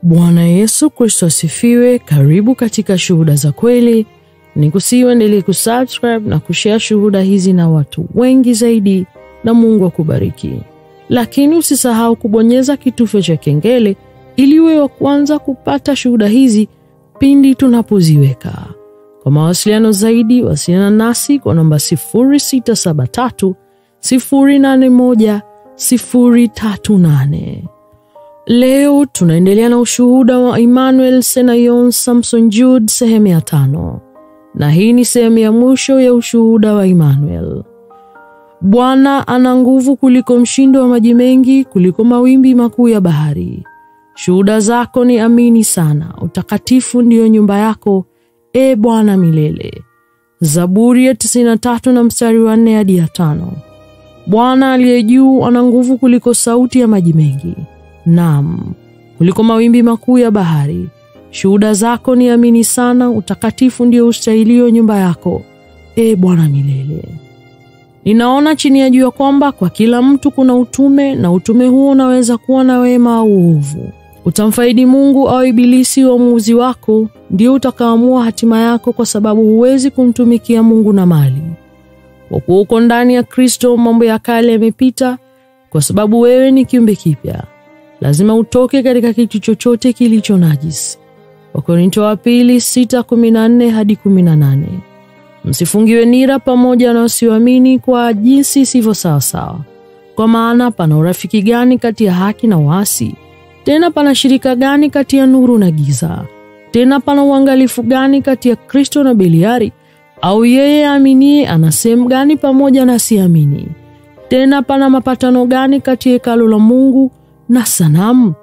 Bwana Yesu Kristo asifiwe. Karibu katika Shuhuda za Kweli. Nikusihi uendelee kusubscribe na kushare shuhuda hizi na watu wengi zaidi, na Mungu akubariki. Lakini usisahau kubonyeza kitufe cha kengele ili uwe wa kwanza kupata shuhuda hizi pindi tunapoziweka. Kwa mawasiliano zaidi, wasiliana nasi kwa namba 0673 081 038. Leo tunaendelea na ushuhuda wa Emmanuel Senayon Samson Jude sehemu ya 5. Na hii ni sehemu ya mwisho ya ushuhuda wa Emmanuel. Bwana ana nguvu kuliko mshindo wa maji mengi, kuliko mawimbi makuu ya bahari. Shuhuda zako ni amini sana. Utakatifu ndio nyumba yako, e Bwana milele. Zaburi ya 93 na mstari wa 4 hadi 5. Bwana aliye juu ana nguvu kuliko sauti ya maji mengi. Naam, kuliko mawimbi makuu ya bahari. Shuhuda zako ni amini sana. Utakatifu ndio ustahilio nyumba yako, e Bwana milele. Ninaona chini ya jua kwamba kwa kila mtu kuna utume, na utume huo unaweza kuwa na wema au uovu. Utamfaidi Mungu au ibilisi? Uamuzi wako ndio utakaamua hatima yako, kwa sababu huwezi kumtumikia Mungu na mali. Kwa kuwa uko ndani ya Kristo, mambo ya kale yamepita, kwa sababu wewe ni kiumbe kipya. Lazima utoke katika kitu chochote kilicho najisi. Wakorintho wa pili 6:14 hadi 18. Msifungiwe nira pamoja na wasioamini kwa jinsi isivyo sawa. Kwa maana pana urafiki gani kati ya haki na uasi? Tena pana shirika gani kati ya nuru na giza? Tena pana uangalifu gani kati ya Kristo na Beliari? Au yeye aaminie ana sehemu gani pamoja na asiamini? Tena pana mapatano gani kati ya hekalu la Mungu na sanamu?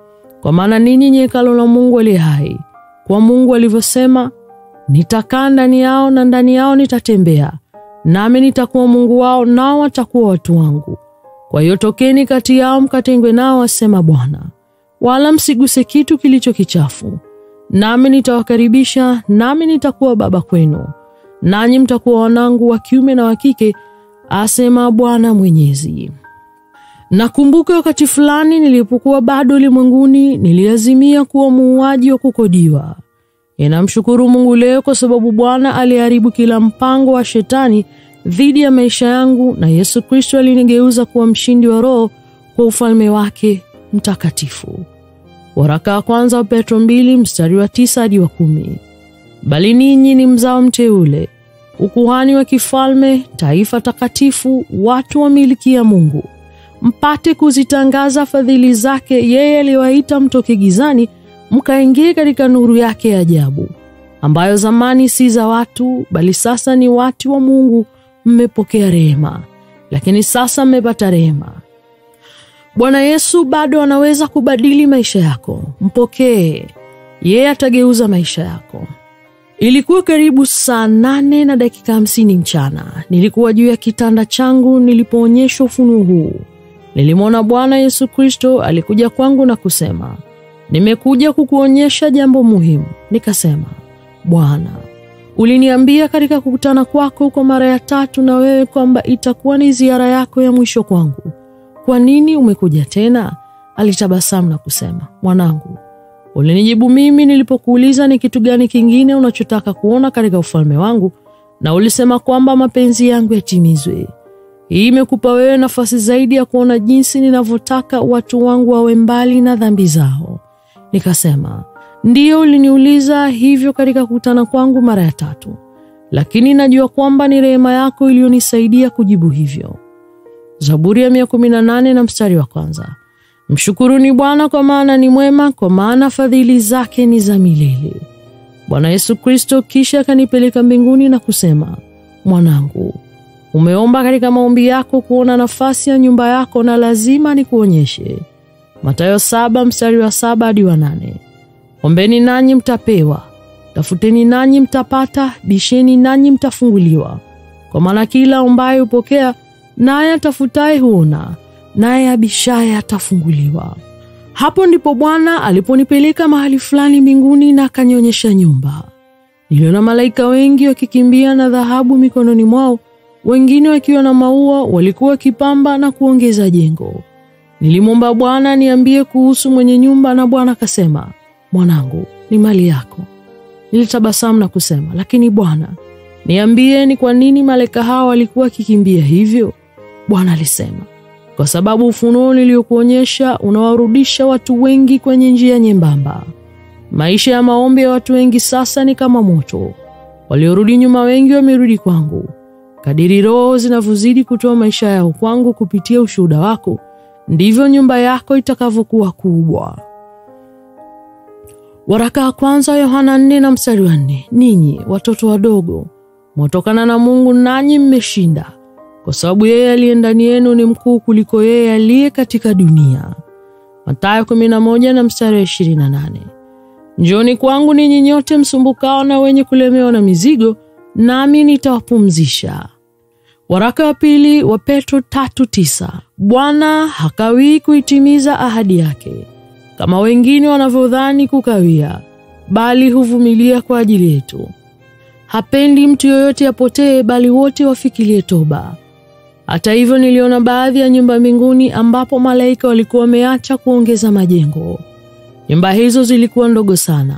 Kwa maana ninyi ni hekalu la Mungu aliye hai. Kwa Mungu alivyosema, nitakaa ndani yao na ndani yao nitatembea, nami nitakuwa Mungu wao nao watakuwa watu wangu. Kwa hiyo tokeni kati yao mkatengwe nao, asema Bwana. Wala msiguse kitu kilicho kichafu. Nami nitawakaribisha, nami nitakuwa baba kwenu, nanyi mtakuwa wanangu wa kiume na wa kike, asema Bwana Mwenyezi. Nakumbuka wakati fulani nilipokuwa bado ulimwenguni, niliazimia kuwa muuaji wa kukodiwa. Ninamshukuru Mungu leo kwa sababu Bwana aliharibu kila mpango wa shetani dhidi ya maisha yangu, na Yesu Kristo alinigeuza kuwa mshindi wa roho kwa ufalme wake mtakatifu. Waraka wa kwanza wa Petro 2 mstari wa 9 hadi wa 10. Bali ninyi ni mzao mteule, ukuhani wa kifalme, taifa takatifu, watu wa milki ya Mungu, mpate kuzitangaza fadhili zake yeye aliyewaita mtoke gizani mkaingie katika nuru yake ya ajabu, ambayo zamani si za watu, bali sasa ni watu wa Mungu. Mmepokea rehema, lakini sasa mmepata rehema. Bwana Yesu bado anaweza kubadili maisha yako. Mpokee, yeye atageuza maisha yako. Ilikuwa karibu saa 8 na dakika 50 mchana. Nilikuwa juu ya kitanda changu nilipoonyeshwa ufunuo huu. Nilimwona Bwana Yesu Kristo alikuja kwangu na kusema, nimekuja kukuonyesha jambo muhimu. Nikasema, Bwana, uliniambia katika kukutana kwako kwa mara ya 3 na wewe kwamba itakuwa ni ziara yako ya mwisho kwangu. Kwa nini umekuja tena? Alitabasamu na kusema, mwanangu, ulinijibu mimi nilipokuuliza ni kitu gani kingine unachotaka kuona katika ufalme wangu, na ulisema kwamba mapenzi yangu yatimizwe. Hii imekupa wewe nafasi zaidi ya kuona jinsi ninavyotaka watu wangu wawe mbali na dhambi zao. Nikasema, ndiyo, uliniuliza hivyo katika kukutana kwangu mara ya 3, lakini najua kwamba ni rehema yako iliyonisaidia kujibu hivyo. Zaburi ya 118 na mstari wa 1. Mshukuruni Bwana kwa maana ni mwema, kwa maana fadhili zake ni za milele. Bwana Yesu Kristo kisha akanipeleka mbinguni na kusema, mwanangu, umeomba katika maombi yako kuona nafasi ya nyumba yako, na lazima nikuonyeshe. Mathayo 7 mstari wa 7 hadi wa 8. Ombeni nanyi mtapewa, tafuteni nanyi mtapata, bisheni nanyi mtafunguliwa. Kwa maana kila ombaye hupokea, naye atafutaye huona, naye abishaye atafunguliwa. Hapo ndipo Bwana aliponipeleka mahali fulani mbinguni na akanionyesha nyumba. Niliona malaika wengi wakikimbia na dhahabu mikononi mwao, wengine wakiwa na maua, walikuwa wakipamba na kuongeza jengo. Nilimwomba Bwana niambie kuhusu mwenye nyumba, na Bwana akasema, mwanangu, ni mali yako. Nilitabasamu na kusema, lakini Bwana, niambie ni kwa nini malaika hao walikuwa kikimbia hivyo? Bwana alisema, kwa sababu ufunuo niliokuonyesha unawarudisha watu wengi kwenye njia nyembamba. Maisha ya maombi ya watu wengi sasa ni kama moto. Waliorudi nyuma wengi wamerudi kwangu. Kadiri roho zinavyozidi kutoa maisha yao kwangu kupitia ushuhuda wako, ndivyo nyumba yako itakavyokuwa kubwa. Waraka wa kwanza Yohana 4:4. Ninyi watoto wadogo, mwatokana na Mungu nanyi mmeshinda, kwa sababu yeye aliye ndani yenu ni mkuu kuliko yeye aliye katika dunia. Mathayo 11:28. Njooni kwangu ninyi nyote msumbukao na wenye kulemewa na mizigo, nami nitawapumzisha. Waraka wa pili wa Petro 3:9. Bwana hakawii kuitimiza ahadi yake, kama wengine wanavyodhani kukawia, bali huvumilia kwa ajili yetu. Hapendi mtu yoyote apotee, bali wote wafikirie toba. Hata hivyo niliona baadhi ya nyumba mbinguni ambapo malaika walikuwa wameacha kuongeza majengo. Nyumba hizo zilikuwa ndogo sana.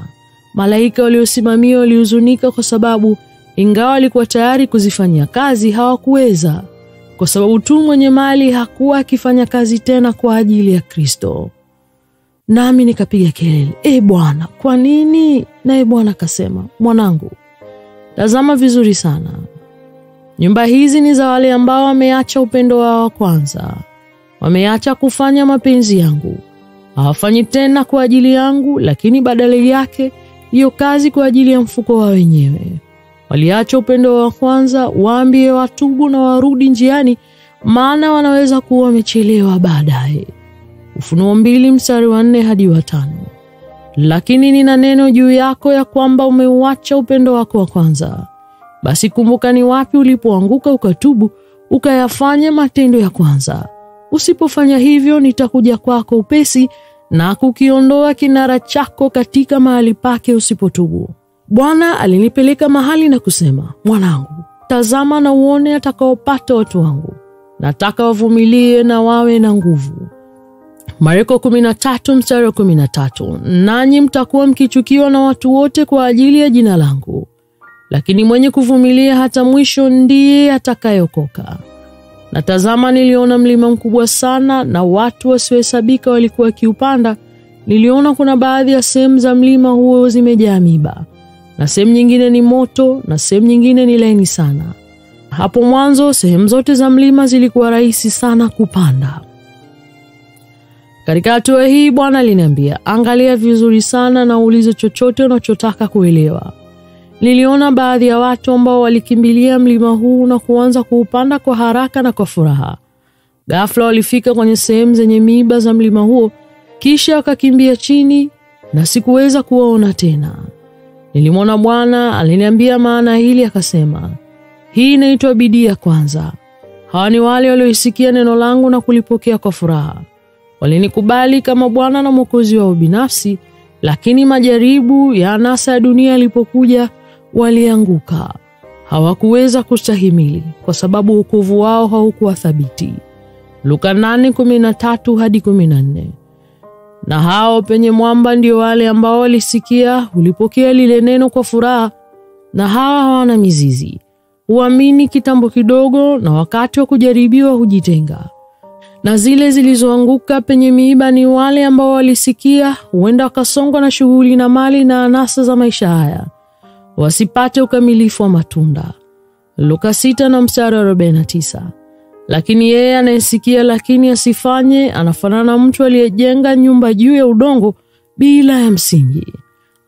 Malaika waliosimamia walihuzunika kwa sababu ingawa walikuwa tayari kuzifanyia kazi, hawakuweza, kwa sababu tu mwenye mali hakuwa akifanya kazi tena kwa ajili ya Kristo. Nami nikapiga kelele, Bwana, kwa nini? Naye Bwana akasema, mwanangu, tazama vizuri sana. Nyumba hizi ni za wale ambao wameacha upendo wao wa kwanza. Wameacha kufanya mapenzi yangu. Hawafanyi tena kwa ajili yangu, lakini badala yake hiyo kazi kwa ajili ya mfuko wao wenyewe. Waliacha upendo wa kwanza. Waambie watubu na warudi njiani, maana wanaweza kuwa wamechelewa baadaye. Ufunuo 2:4-5. Lakini nina neno juu yako ya kwamba umeuacha upendo wako wa kwanza. Basi kumbuka ni wapi ulipoanguka, ukatubu, ukayafanya matendo ya kwanza. Usipofanya hivyo, nitakuja kwako upesi na kukiondoa kinara chako katika mahali pake usipotubu. Bwana alinipeleka mahali na kusema, mwanangu, tazama na uone atakaopata watu wangu. Nataka wavumilie na wawe na nguvu. Marko 13:13. Nanyi mtakuwa mkichukiwa na watu wote kwa ajili ya jina langu, lakini mwenye kuvumilia hata mwisho ndiye atakayeokoka. Na tazama, niliona mlima mkubwa sana na watu wasiohesabika walikuwa kiupanda. Niliona kuna baadhi ya sehemu za mlima huo zimejaa miiba, na sehemu nyingine ni moto, na sehemu nyingine ni laini sana. Hapo mwanzo sehemu zote za mlima zilikuwa rahisi sana kupanda. Katika hatua hii Bwana aliniambia, angalia vizuri sana na uulize chochote unachotaka kuelewa. Niliona baadhi ya watu ambao walikimbilia mlima huu na kuanza kuupanda kwa haraka na kwa furaha. Ghafla walifika kwenye sehemu zenye miiba za mlima huo, kisha wakakimbia chini na sikuweza kuwaona tena. Nilimwona Bwana aliniambia maana hili, akasema, hii inaitwa bidii ya kwanza. Hawa ni wale walioisikia neno langu na kulipokea kwa furaha. Walinikubali kama Bwana na Mwokozi wao binafsi, lakini majaribu ya anasa ya dunia yalipokuja, walianguka. Hawakuweza kustahimili kwa sababu wokovu wao haukuwa thabiti. Luka 8:13-14. Na hao penye mwamba ndio wale ambao walisikia, ulipokea lile neno kwa furaha, na hawa hawana mizizi. Huamini kitambo kidogo, na wakati wa kujaribiwa hujitenga. Na zile zilizoanguka penye miiba ni wale ambao walisikia, huenda wakasongwa na shughuli na mali na anasa za maisha haya, wasipate ukamilifu wa matunda. Luka 6:49. Lakini yeye anayesikia lakini asifanye, anafanana na mtu aliyejenga nyumba juu ya udongo bila ya msingi,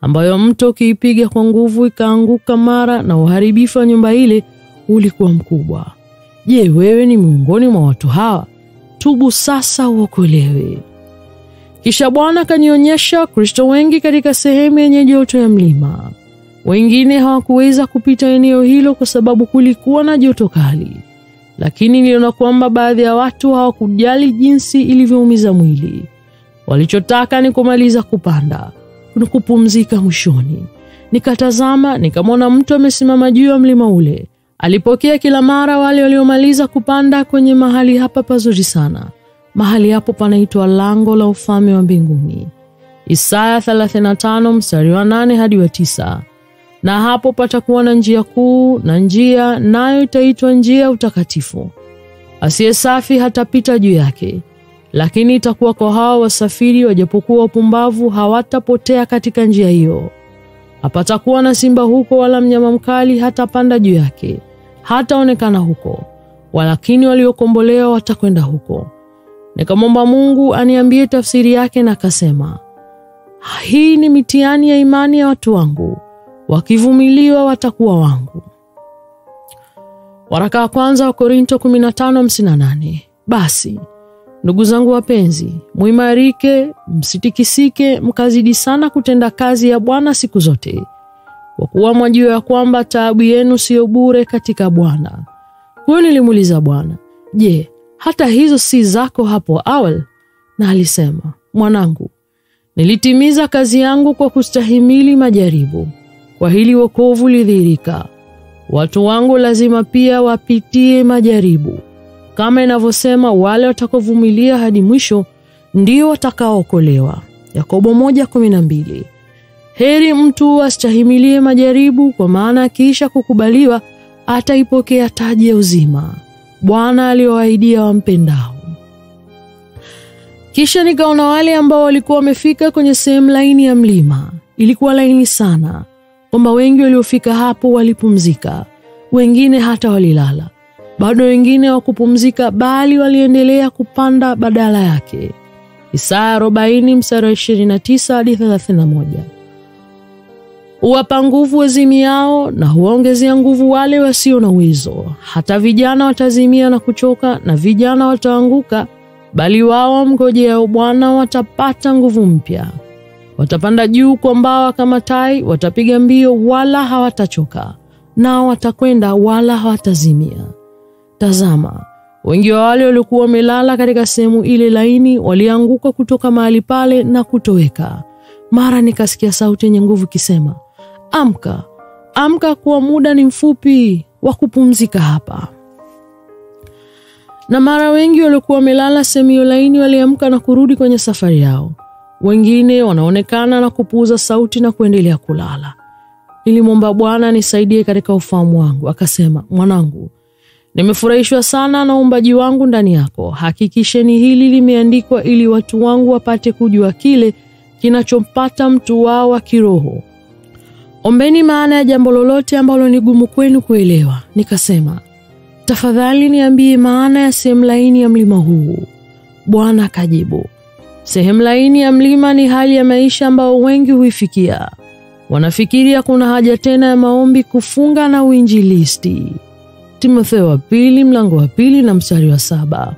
ambayo mto ukiipiga kwa nguvu ikaanguka mara, na uharibifu wa nyumba ile ulikuwa mkubwa. Je, wewe ni miongoni mwa watu hawa? Tubu sasa uokolewe. Kisha Bwana kanionyesha Kristo wengi katika sehemu yenye joto ya mlima. Wengine hawakuweza kupita eneo hilo kwa sababu kulikuwa na joto kali. Lakini niliona kwamba baadhi ya watu hawakujali jinsi ilivyoumiza mwili. Walichotaka ni kumaliza kupanda, na kupumzika mwishoni. Nikatazama, nikamwona mtu amesimama juu ya mlima ule. Alipokea kila mara wale waliomaliza kupanda kwenye mahali hapa pazuri sana. Mahali hapo panaitwa lango la ufalme wa mbinguni. Isaya 35 mstari wa 8 hadi wa 9. Na hapo patakuwa na njia kuu, na njia nayo itaitwa njia utakatifu. Asiye safi hatapita juu yake. Lakini itakuwa kwa hao wasafiri wajapokuwa wapumbavu hawatapotea katika njia hiyo. Hapatakuwa na simba huko wala mnyama mkali hatapanda juu yake. Hataonekana huko. Walakini waliokombolewa watakwenda huko. Nikamwomba Mungu aniambie tafsiri yake, na akasema, hii ni mitihani ya imani ya watu wangu. Wakivumiliwa watakuwa wangu. Waraka wa kwanza wa Korinto 15:58. Basi ndugu zangu wapenzi, muimarike, msitikisike, mkazidi sana kutenda kazi ya Bwana siku zote. Kwa kuwa mwajua ya kwamba taabu yenu sio bure katika Bwana. Huyo nilimuuliza Bwana, je, hata hizo si zako hapo awali? Na alisema, mwanangu, nilitimiza kazi yangu kwa kustahimili majaribu. Kwa hili wokovu lidhihirika. Watu wangu lazima pia wapitie majaribu. Kama inavyosema, wale watakaovumilia hadi mwisho ndio watakaookolewa. Yakobo 1:12. Heri mtu astahimilie majaribu, kwa maana akiisha kukubaliwa ataipokea taji ya uzima Bwana aliyoahidia wampendao. Kisha nikaona wale ambao walikuwa wamefika kwenye sehemu laini ya mlima. Ilikuwa laini sana, kwamba wengi waliofika hapo walipumzika, wengine hata walilala. Bado wengine wakupumzika, bali waliendelea kupanda badala yake. Isaya 40 mstari 29 hadi 31. Huwapa nguvu wazimiao, na huongezea nguvu wale wasio na uwezo. Hata vijana watazimia na kuchoka, na vijana wataanguka, bali wao mngojea Bwana watapata nguvu mpya. Watapanda juu kwa mbawa kama tai, watapiga mbio wala hawatachoka, nao watakwenda wala hawatazimia. Tazama, wengi wa wale waliokuwa wamelala katika sehemu ile laini walianguka kutoka mahali pale na kutoweka. Mara nikasikia sauti yenye nguvu kisema, amka, amka, kwa muda ni mfupi wa kupumzika hapa. Na mara wengi waliokuwa wamelala sehemu laini waliamka na kurudi kwenye safari yao. Wengine wanaonekana na kupuuza sauti na kuendelea kulala. Nilimwomba Bwana nisaidie katika ufahamu wangu. Akasema, mwanangu, nimefurahishwa sana na uumbaji wangu ndani yako. Hakikisheni hili limeandikwa ili watu wangu wapate kujua kile kinachompata mtu wao wa kiroho. Ombeni maana ya jambo lolote ambalo ni gumu kwenu kuelewa. Nikasema, tafadhali niambie maana ya sehemu laini ya mlima huu. Bwana akajibu, sehemu laini ya mlima ni hali ya maisha ambao wengi huifikia. Wanafikiria kuna haja tena ya maombi, kufunga na uinjilisti. Timotheo wa pili mlango wa 2 na mstari wa 7.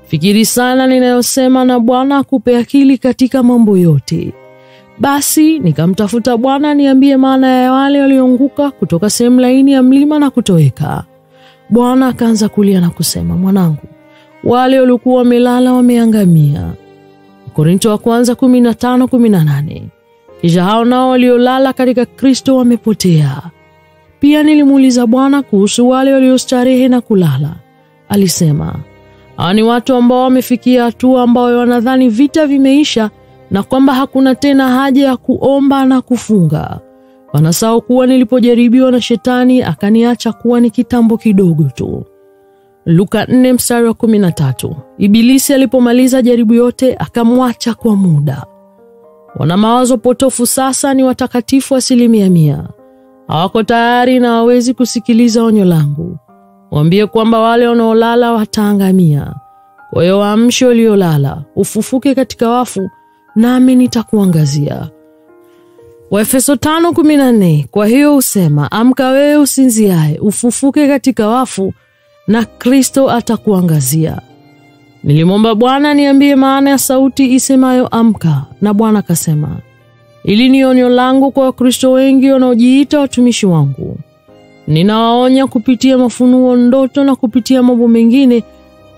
Fikiri sana ninayosema, na Bwana akupe akili katika mambo yote. Basi nikamtafuta Bwana niambie maana ya wale walioanguka kutoka sehemu laini ya mlima na kutoweka. Bwana akaanza kulia na kusema, mwanangu, wale waliokuwa wamelala wameangamia. Korinto wa kwanza 15:18. Kisha hao nao waliolala katika Kristo wamepotea. Pia nilimuuliza Bwana kuhusu wale waliostarehe na kulala. Alisema, hawa ni watu ambao wamefikia hatua ambao wanadhani vita vimeisha na kwamba hakuna tena haja ya kuomba na kufunga. Wanasahau kuwa nilipojaribiwa na shetani akaniacha kuwa ni kitambo kidogo tu. Luka 4 mstari wa 13. Ibilisi alipomaliza jaribu yote akamwacha kwa muda. Wana mawazo potofu sasa, ni watakatifu 100%. Hawako tayari na hawezi kusikiliza onyo langu. Waambie kwamba wale wanaolala wataangamia. Kwa hiyo waamshe waliolala, ufufuke katika wafu, nami nitakuangazia. Waefeso 5:14. Kwa hiyo usema, amka wewe usinziaye, ufufuke katika wafu, na Kristo atakuangazia. Nilimwomba Bwana niambie maana ya sauti isemayo amka, na Bwana akasema, ili ni onyo langu kwa Wakristo wengi wanaojiita watumishi wangu. Ninawaonya kupitia mafunuo, ndoto na kupitia mambo mengine,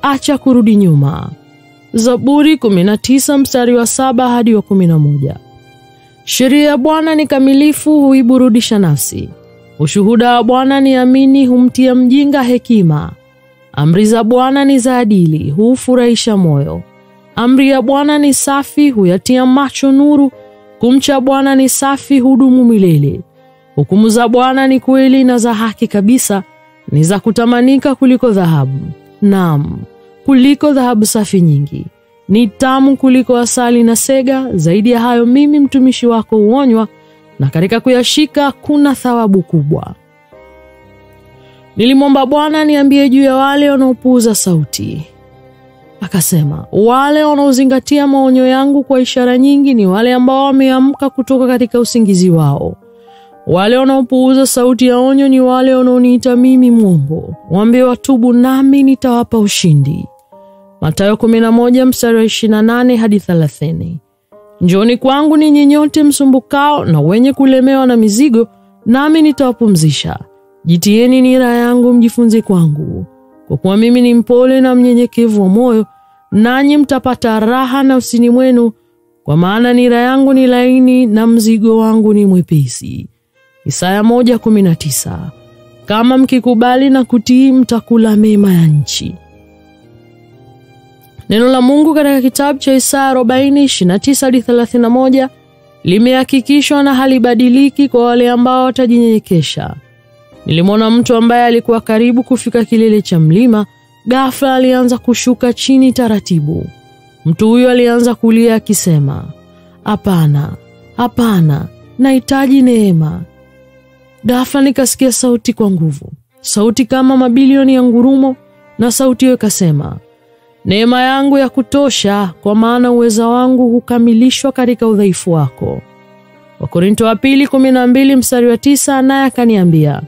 acha kurudi nyuma. Zaburi 19 mstari wa 7 hadi wa 11. Sheria ya Bwana ni kamilifu, huiburudisha nafsi. Ushuhuda wa Bwana ni amini, humtia mjinga hekima. Amri za Bwana ni za adili, hufurahisha moyo. Amri ya Bwana ni safi, huyatia macho nuru. Kumcha Bwana ni safi, hudumu milele. Hukumu za Bwana ni kweli na za haki kabisa, ni za kutamanika kuliko dhahabu. Naam, kuliko dhahabu safi nyingi. Ni tamu kuliko asali na sega. Zaidi ya hayo mimi mtumishi wako huonywa, na katika kuyashika kuna thawabu kubwa. Nilimwomba Bwana niambie juu ya wale wanaopuuza sauti. Akasema, wale wanaozingatia maonyo yangu kwa ishara nyingi ni wale ambao wameamka kutoka katika usingizi wao. Wale wanaopuuza sauti ya onyo ni wale wanaoniita mimi mwongo. Waambie watubu, nami nitawapa ushindi. Mathayo 11 mstari wa 28 hadi 30. Njooni kwangu ninyi nyote msumbukao na wenye kulemewa na mizigo, nami nitawapumzisha. Jitieni nira yangu, mjifunze kwangu, kwa kuwa mimi ni mpole na mnyenyekevu wa moyo, nanyi mtapata raha nafsini mwenu, kwa maana nira yangu ni laini na mzigo wangu ni mwepesi. Isaya 1:19. Kama mkikubali na kutii, mtakula mema ya nchi. Neno la Mungu katika kitabu cha Isaya 40:29-31 limehakikishwa na halibadiliki kwa wale ambao watajinyenyekesha. Nilimwona mtu ambaye alikuwa karibu kufika kilele cha mlima, ghafla alianza kushuka chini taratibu. Mtu huyo alianza kulia akisema, "Hapana, hapana, nahitaji neema." Ghafla nikasikia sauti kwa nguvu, sauti kama mabilioni ya ngurumo, na sauti hiyo ikasema, "Neema yangu ya kutosha, kwa maana uweza wangu hukamilishwa katika udhaifu wako." Wakorintho wa 2:12 mstari wa 9, naye akaniambia,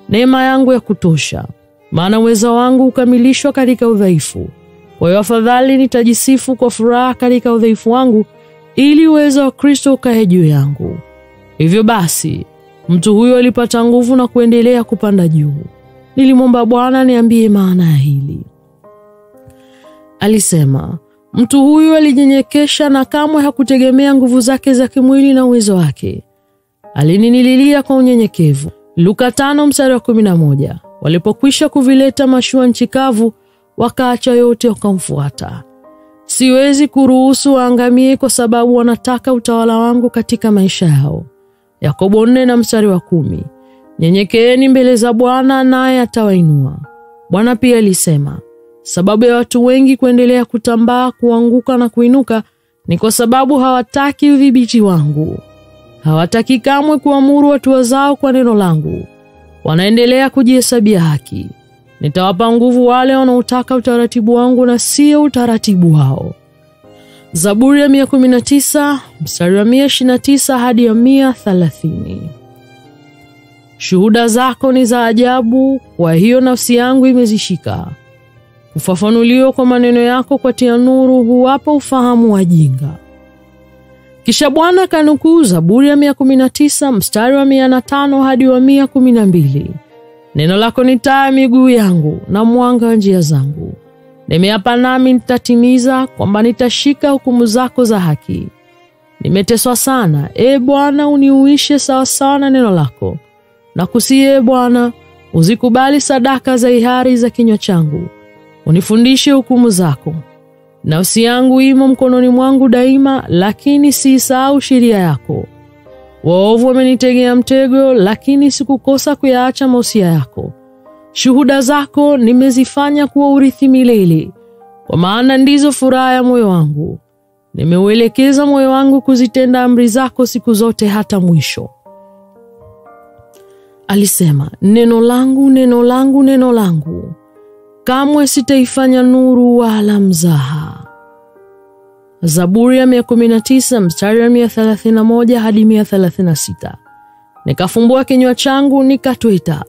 "Neema yangu ya kutosha, maana uweza wangu hukamilishwa katika udhaifu. Kwa hiyo afadhali nitajisifu kwa furaha katika udhaifu wangu, ili uwezo wa Kristo ukae juu yangu." Hivyo basi, mtu huyo alipata nguvu na kuendelea kupanda juu. Nilimwomba Bwana niambie maana ya hili. Alisema, mtu huyu alijinyenyekesha na kamwe hakutegemea nguvu zake za kimwili na uwezo wake. Alinililia kwa unyenyekevu. Luka 5 mstari wa 11. Walipokwisha kuvileta mashua nchi kavu, wakaacha yote wakamfuata. Siwezi kuruhusu waangamie kwa sababu wanataka utawala wangu katika maisha yao. Yakobo 4 na mstari wa 10. Nyenyekeeni mbele za Bwana naye atawainua. Bwana pia alisema, sababu ya watu wengi kuendelea kutambaa, kuanguka na kuinuka ni kwa sababu hawataki udhibiti wangu. Hawataki kamwe kuamuru hatua zao kwa neno langu. Wanaendelea kujihesabia haki. Nitawapa nguvu wale wanaotaka utaratibu wangu na sio utaratibu wao. Zaburi ya 119 mstari wa 129 hadi ya 130. Shuhuda zako ni za ajabu, kwa hiyo nafsi yangu imezishika. Ufafanuliwa kwa maneno yako kwa tia nuru, huwapa ufahamu wajinga. Kisha Bwana kanukuu Zaburi ya 119 mstari wa 105 hadi wa 112. Neno lako ni taa miguu yangu na mwanga wa njia zangu. Nimeapa nami nitatimiza, kwamba nitashika hukumu zako za haki. Nimeteswa sana, Bwana uniuishe sawa sawa na neno lako. Nakusihi Bwana, uzikubali sadaka za hiari za kinywa changu. Unifundishe hukumu zako. Nafsi yangu imo mkononi mwangu daima, lakini siisahau sheria yako. Waovu wamenitegea mtego, lakini sikukosa kuyaacha mausia yako. Shuhuda zako nimezifanya kuwa urithi milele, kwa maana ndizo furaha ya moyo wangu. Nimeuelekeza moyo wangu kuzitenda amri zako siku zote hata mwisho. Alisema, neno langu, neno langu, neno langu, kamwe sitaifanya nuru wala mzaha. Zaburi ya 119 mstari wa 131 hadi 136. Nikafumbua kinywa changu nikatweta,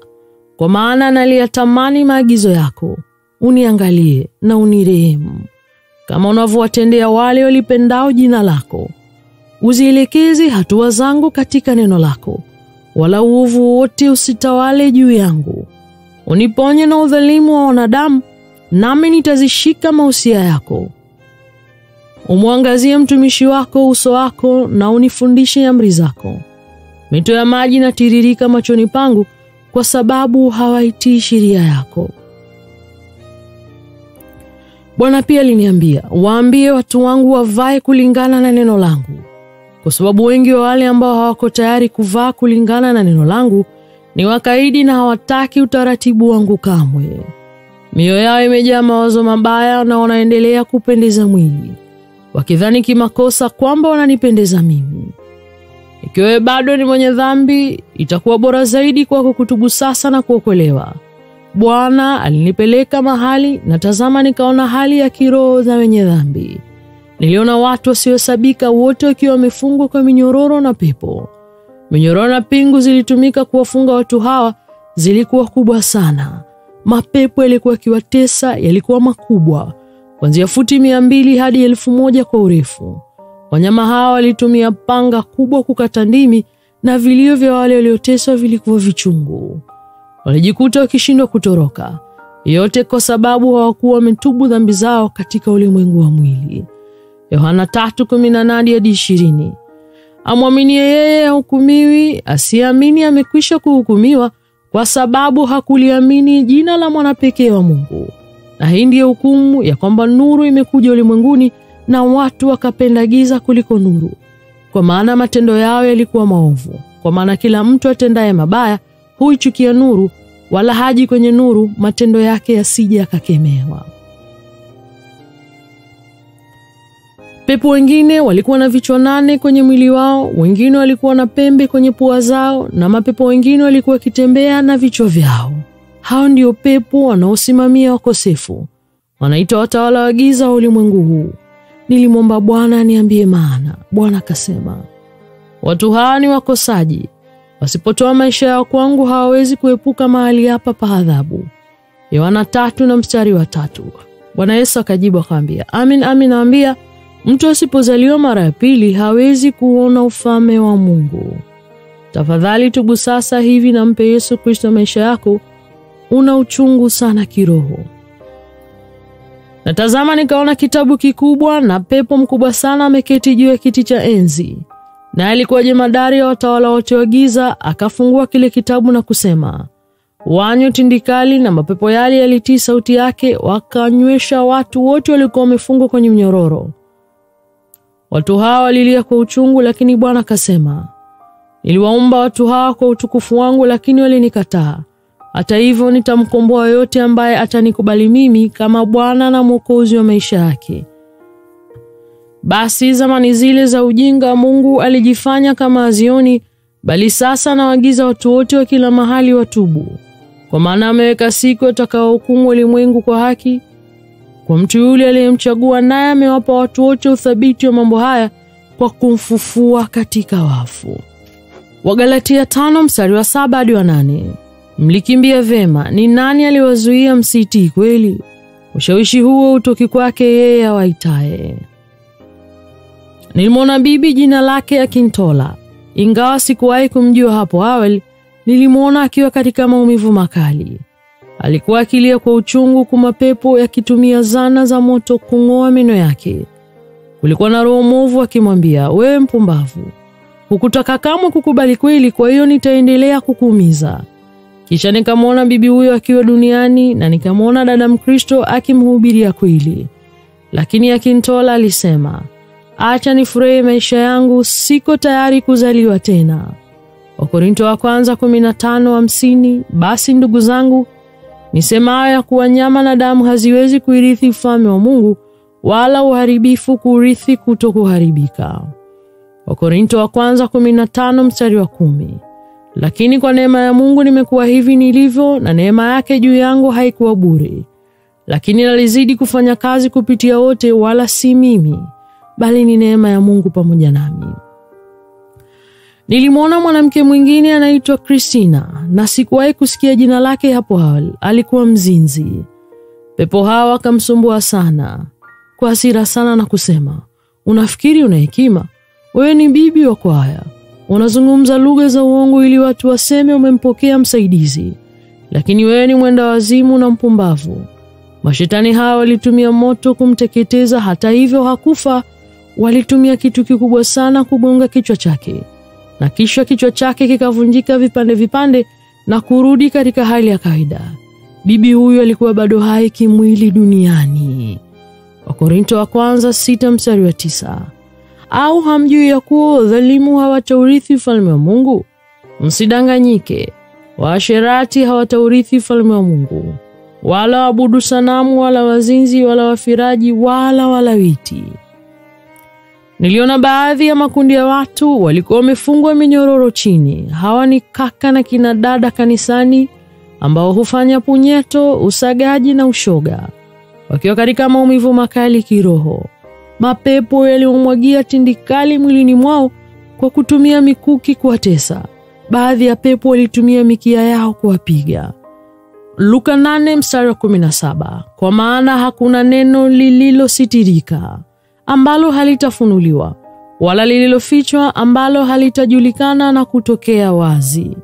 kwa maana naliyatamani maagizo yako. Uniangalie na unirehemu, kama unavyowatendea wale walipendao jina lako. Uzielekeze hatua zangu katika neno lako, wala uovu wote usitawale juu yangu. Uniponye na udhalimu wa wanadamu, nami nitazishika mausia yako. Umwangazie mtumishi wako uso wako na unifundishe amri zako. Mito ya maji na tiririka machoni pangu kwa sababu hawaitii sheria yako. Bwana pia aliniambia, waambie watu wangu wavae kulingana na neno langu. Kwa sababu wengi wa wale ambao hawako tayari kuvaa kulingana na neno langu ni wakaidi na hawataki utaratibu wangu kamwe. Mioyo yao imejaa mawazo mabaya na wanaendelea kupendeza mwili, wakidhani kimakosa kwamba wananipendeza mimi. Ikiwa bado ni mwenye dhambi, itakuwa bora zaidi kwako kutubu sasa na kuokolewa. Bwana alinipeleka mahali na tazama nikaona hali ya kiroho za wenye dhambi. Niliona watu wasiosabika wote wakiwa wamefungwa kwa minyororo na pepo. Minyororo na pingu zilitumika kuwafunga watu hawa, zilikuwa kubwa sana. Mapepo yalikuwa kiwatesa, yalikuwa makubwa, kuanzia futi 200 hadi 1000 kwa urefu. Wanyama hawa walitumia panga kubwa kukata ndimi na vilio vya wale walioteswa vilikuwa vichungu. Walijikuta wakishindwa kutoroka, yote kwa sababu hawakuwa wametubu dhambi zao katika ulimwengu wa mwili. Yohana 3:18-20. Amwaminie yeye hahukumiwi, asiamini amekwisha kuhukumiwa kwa sababu hakuliamini jina la mwana pekee wa Mungu. Na hii ndiyo hukumu ya kwamba nuru imekuja ulimwenguni na watu wakapenda giza kuliko nuru, kwa maana matendo yao yalikuwa maovu. Kwa maana kila mtu atendaye mabaya huichukia nuru, wala haji kwenye nuru matendo yake yasije akakemewa. Pepo wengine walikuwa na vichwa 8 kwenye mwili wao, wengine walikuwa na pembe kwenye pua zao, na mapepo wengine walikuwa wakitembea na vichwa vyao. Hao ndio pepo wanaosimamia wakosefu, wanaitwa watawala wa giza wa ulimwengu huu. Nilimwomba Bwana aniambie maana. Bwana akasema, watu hawa ni wakosaji. Wasipotoa maisha yao kwangu hawawezi kuepuka mahali hapa pa adhabu. Yohana 3:3. Bwana Yesu akajibu akamwambia, amin amin naambia, mtu asipozaliwa mara ya pili hawezi kuona ufalme wa Mungu. Tafadhali tubu sasa hivi na mpe Yesu Kristo maisha yako. Una uchungu sana kiroho. Natazama nikaona kitabu kikubwa na pepo mkubwa sana ameketi juu ya kiti cha enzi. Na alikuwa jemadari ya watawala wote wa giza, akafungua kile kitabu na kusema, wanyo tindikali na mapepo yale yalitii sauti yake, wakanywesha watu wote walikuwa wamefungwa kwenye mnyororo. Watu hawa walilia kwa uchungu, lakini Bwana akasema, niliwaumba watu hawa kwa utukufu wangu, lakini walinikataa. Hata hivyo nitamkomboa yote ambaye atanikubali mimi kama Bwana na Mwokozi wa maisha yake. Basi zamani zile za ujinga Mungu alijifanya kama azioni, bali sasa anawaagiza watu wote wa kila mahali watubu. Kwa maana ameweka siku atakayohukumu ulimwengu kwa haki kwa mtu yule aliyemchagua, naye amewapa watu wote uthabiti wa mambo haya kwa kumfufua katika wafu. Wagalatia 5:7-8. Mlikimbia vema, ni nani aliwazuia msitii kweli? Ushawishi huo utoki kwake yeye awaitaye. Nilimwona bibi jina lake Akintola. Ingawa sikuwahi kumjua hapo awali, nilimwona akiwa katika maumivu makali. Alikuwa akilia kwa uchungu, kumapepo yakitumia zana za moto kung'oa meno yake. Kulikuwa na roho mwovu akimwambia, wewe mpumbavu, hukutaka kamwe kukubali kweli, kwa hiyo nitaendelea kukuumiza. Kisha nikamwona bibi huyo akiwa duniani, na nikamwona dada Mkristo akimhubiria kweli. Lakini Akintola alisema, acha nifurahie maisha yangu, siko tayari kuzaliwa tena. Wakorintho wa kwanza 15:50. Basi ndugu zangu, nisema ya kuwa nyama na damu haziwezi kuirithi ufalme wa Mungu, wala uharibifu kurithi kutokuharibika. Wakorintho wa kwanza 15:10. Lakini kwa neema ya Mungu nimekuwa hivi nilivyo, na neema yake juu yangu haikuwa bure. Lakini nalizidi kufanya kazi kupitia wote, wala si mimi, bali ni neema ya Mungu pamoja nami. Nilimwona mwanamke mwingine anaitwa Christina, na sikuwahi kusikia jina lake hapo awali. Alikuwa mzinzi. Pepo hawa wakamsumbua sana, kwa hasira sana, na kusema, unafikiri una hekima? Wewe ni bibi wa kwaya. Unazungumza lugha za uongo ili watu waseme umempokea msaidizi. Lakini wewe ni mwenda wazimu na mpumbavu. Mashetani hawa walitumia moto kumteketeza, hata hivyo hakufa, walitumia kitu kikubwa sana kugonga kichwa chake, na kisha kichwa chake kikavunjika vipande vipande na kurudi katika hali ya kawaida. Bibi huyu alikuwa bado hai kimwili duniani. Wakorintho wa kwanza 6:9. Au hamjui ya kuwa dhalimu hawataurithi ufalme wa Mungu? Msidanganyike, waasherati hawataurithi ufalme wa Mungu, wala waabudu sanamu, wala wazinzi, wala wafiraji, wala walawiti. Niliona baadhi ya makundi ya watu walikuwa wamefungwa minyororo chini. Hawa ni kaka na kina dada kanisani ambao hufanya punyeto, usagaji na ushoga, wakiwa katika maumivu makali kiroho. Mapepo yaliomwagia tindikali mwilini mwao kwa kutumia mikuki kuwatesa. Baadhi ya pepo walitumia mikia yao kuwapiga. Luka 8:17. Kwa maana hakuna neno lililositirika ambalo halitafunuliwa, wala lililofichwa ambalo halitajulikana na kutokea wazi.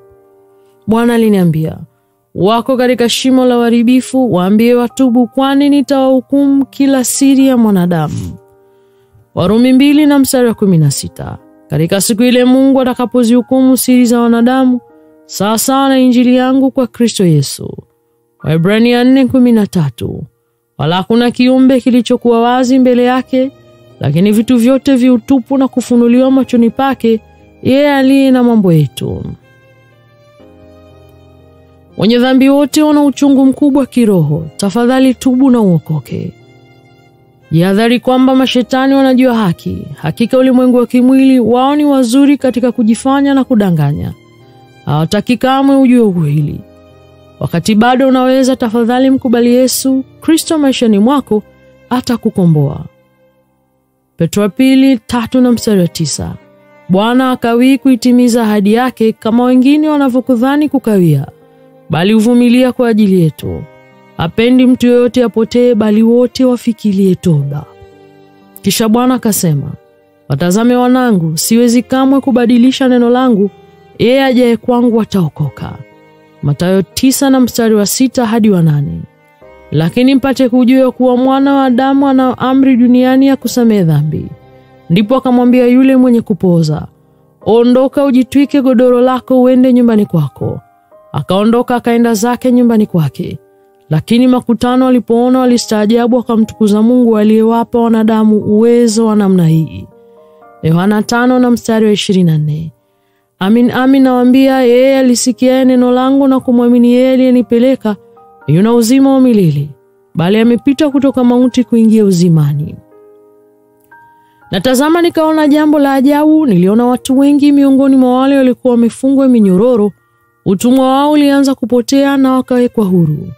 Bwana aliniambia, wako katika shimo la uharibifu, waambie watubu, kwani nitawahukumu kila siri ya mwanadamu. Warumi 2:16. Katika siku ile Mungu atakapozihukumu siri za wanadamu sawasawa na injili yangu kwa Kristo Yesu. Waebrania 4:13. Wala hakuna kiumbe kilichokuwa wazi mbele yake, lakini vitu vyote viutupu na kufunuliwa machoni pake yeye aliye na mambo yetu. Wenye dhambi wote wana uchungu mkubwa kiroho, tafadhali tubu na uokoke. Yadhari kwamba mashetani wanajua haki. Hakika ulimwengu wa kimwili wao ni wazuri katika kujifanya na kudanganya. Hawataki kamwe ujue ukweli. Wakati bado unaweza, tafadhali mkubali Yesu Kristo maishani mwako, atakukomboa. Petro 2:3-9. Bwana hakawii kuitimiza ahadi yake kama wengine wanavyokudhani kukawia, bali uvumilia kwa ajili yetu. Hapendi mtu yoyote apotee, bali wote wafikirie toba. Kisha Bwana akasema, watazame wanangu, siwezi kamwe kubadilisha neno langu, yeye ajaye kwangu ataokoka. Mathayo 9:6-8. Lakini mpate kujua kuwa mwana wa Adamu ana amri duniani ya kusamehe dhambi. Ndipo akamwambia yule mwenye kupoza, ondoka ujitwike godoro lako uende nyumbani kwako. Akaondoka akaenda zake nyumbani kwake. Lakini makutano walipoona walistaajabu, wakamtukuza Mungu aliyewapa wanadamu uwezo wa namna hii. Yohana 5:24. Amin, amin nawaambia, yeye alisikia neno langu na kumwamini yeye aliyenipeleka yuna uzima wa milele, bali amepita kutoka mauti kuingia uzimani. Natazama nikaona jambo la ajabu. Niliona watu wengi miongoni mwa wale walikuwa wamefungwa minyororo. Utumwa wao ulianza kupotea na wakawekwa huru.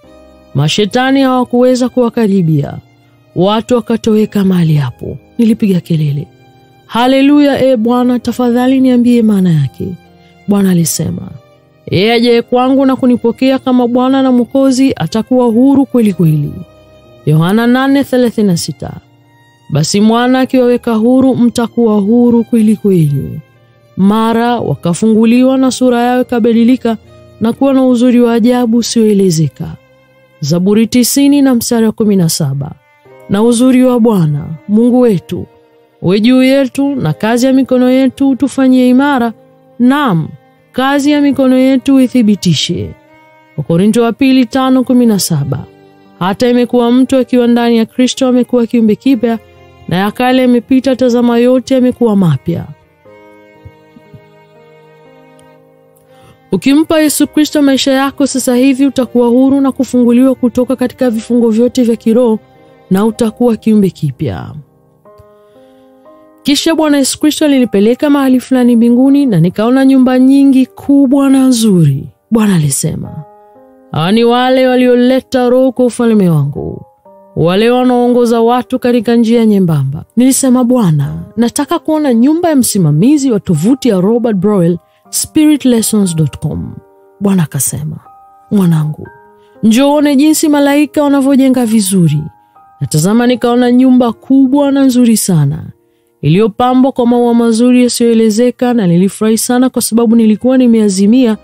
Mashetani hawakuweza kuwakaribia. Watu wakatoweka mahali hapo. Nilipiga kelele, haleluya, Bwana, tafadhali niambie maana yake. Bwana alisema, yeye ajaye kwangu na kunipokea kama Bwana na Mwokozi atakuwa huru kweli kweli. Yohana 8:36. Basi mwana akiwaweka huru, mtakuwa huru kweli kweli. Mara wakafunguliwa na sura yao ikabadilika na kuwa na uzuri wa ajabu usioelezeka. Zaburi 90:17. Na uzuri wa Bwana Mungu wetu uwe juu yetu, na kazi ya mikono yetu tufanyie imara, naam, kazi ya mikono yetu ithibitishe. Wakorintho wa 2:5-17. Hata imekuwa mtu akiwa ndani ya Kristo amekuwa kiumbe kipya, na ya kale yamepita, tazama yote yamekuwa mapya. Ukimpa Yesu Kristo maisha yako sasa hivi, utakuwa huru na kufunguliwa kutoka katika vifungo vyote vya kiroho, na utakuwa kiumbe kipya. Kisha Bwana Yesu Kristo alinipeleka mahali fulani mbinguni, na nikaona nyumba nyingi kubwa na nzuri. Bwana alisema, hawa ni wale walioleta roho kwa ufalme wangu, wale wanaoongoza watu katika njia nyembamba. Nilisema, Bwana, nataka kuona nyumba ya msimamizi wa tovuti ya Robert Broel, spiritlessons.com. Bwana akasema, mwanangu, njoo uone jinsi malaika wanavyojenga vizuri. Natazama nikaona nyumba kubwa na nzuri sana, iliyopambwa kwa maua mazuri yasiyoelezeka, na nilifurahi sana kwa sababu nilikuwa nimeazimia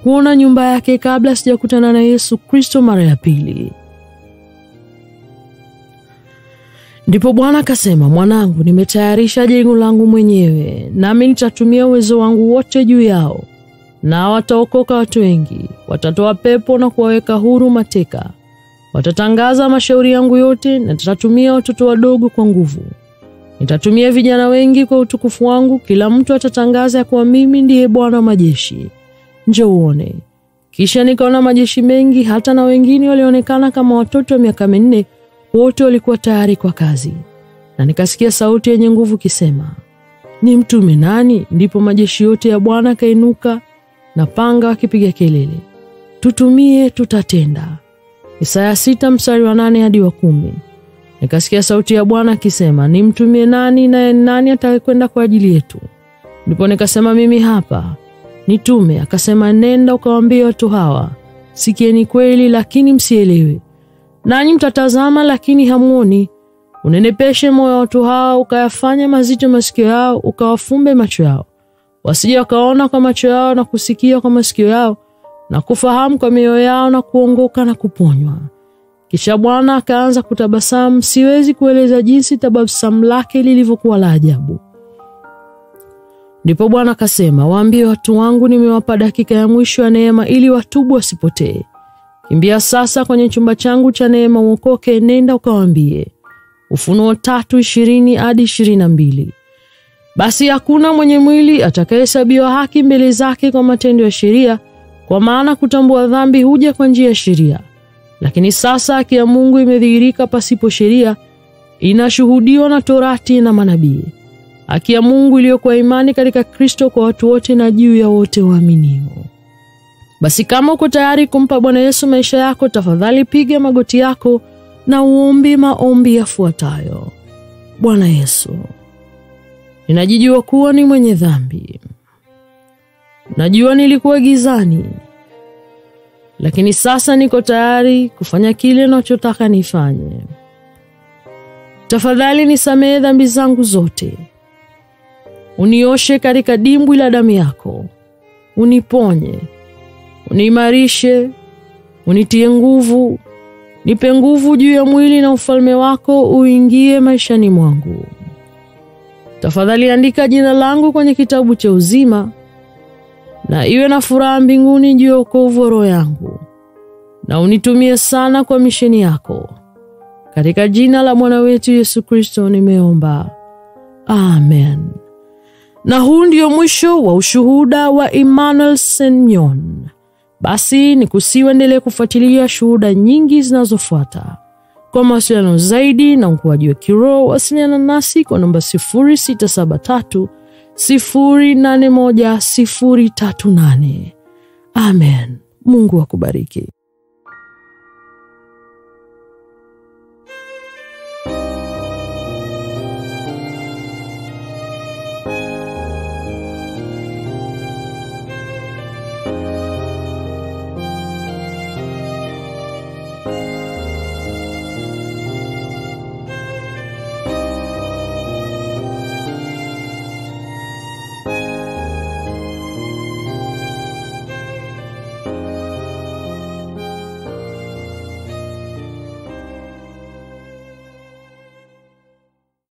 kuona nyumba yake kabla sijakutana na Yesu Kristo mara ya pili. Ndipo Bwana akasema, mwanangu, nimetayarisha jengo langu mwenyewe, nami nitatumia uwezo wangu wote juu yao. Na wataokoka watu wengi, watatoa pepo na kuwaweka huru mateka. Watatangaza mashauri yangu yote, na nitatumia watoto wadogo kwa nguvu. Nitatumia vijana wengi kwa utukufu wangu, kila mtu atatangaza ya kuwa mimi ndiye Bwana wa majeshi. Njoo uone. Kisha nikaona majeshi mengi, hata na wengine walionekana kama watoto wa miaka 4, wote walikuwa tayari kwa kazi. Na nikasikia sauti yenye nguvu kisema, ni mtume nani? Ndipo majeshi yote ya Bwana kainuka na panga wakipiga kelele, tutumie, tutatenda. Isaya 6 mstari wa 8 hadi wa 10. Nikasikia sauti ya Bwana akisema, ni mtumie nani, na nani atakwenda kwa ajili yetu? Ndipo nikasema, mimi hapa, nitume. Akasema, nenda ukawaambie watu hawa, sikieni kweli lakini msielewe, nanyi mtatazama lakini hamuoni. Unenepeshe moyo wa watu hawa, ukayafanye mazito masikio yao, ukawafumbe macho yao, wasije wakaona kwa macho yao na kusikia kwa masikio yao na kufahamu kwa mioyo yao na kuongoka na kuponywa. Kisha Bwana akaanza kutabasamu, siwezi kueleza jinsi tabasamu lake lilivyokuwa la ajabu. Ndipo Bwana akasema, waambie watu wangu, nimewapa dakika ya mwisho ya neema ili watubu wasipotee. Kimbia sasa kwenye chumba changu cha neema uokoke, nenda ukawaambie. Ufunuo 3:20 hadi 22. Basi hakuna mwenye mwili atakayehesabiwa haki mbele zake kwa matendo ya sheria, kwa maana kutambua dhambi huja kwa njia ya sheria. Lakini sasa haki ya Mungu imedhihirika pasipo sheria, inashuhudiwa na Torati na manabii. Haki ya Mungu iliyokuwa imani katika Kristo kwa watu wote na juu ya wote waaminio. Basi kama uko tayari kumpa Bwana Yesu maisha yako, tafadhali piga magoti yako na uombe maombi yafuatayo. Bwana Yesu, ninajijua kuwa ni mwenye dhambi. Najua nilikuwa gizani, lakini sasa niko tayari kufanya kile unachotaka nifanye. Tafadhali nisamehe dhambi zangu zote. Unioshe katika dimbwi la damu yako. Uniponye, uniimarishe, unitie nguvu. Nipe nguvu juu ya mwili na ufalme wako uingie maishani mwangu. Tafadhali andika jina langu kwenye kitabu cha uzima, na iwe na furaha mbinguni juu ya wokovu wa roho yangu. Na unitumie sana kwa misheni yako. Katika jina la Bwana wetu Yesu Kristo nimeomba. Amen. Na huu ndio mwisho wa ushuhuda wa Emmanuel Senyon. Basi nikusiendelee kufuatilia shuhuda nyingi zinazofuata. Kwa mawasiliano zaidi na ukuaji wa kiroho, wasiliana nasi kwa namba 0673 081 038. Amen. Mungu akubariki.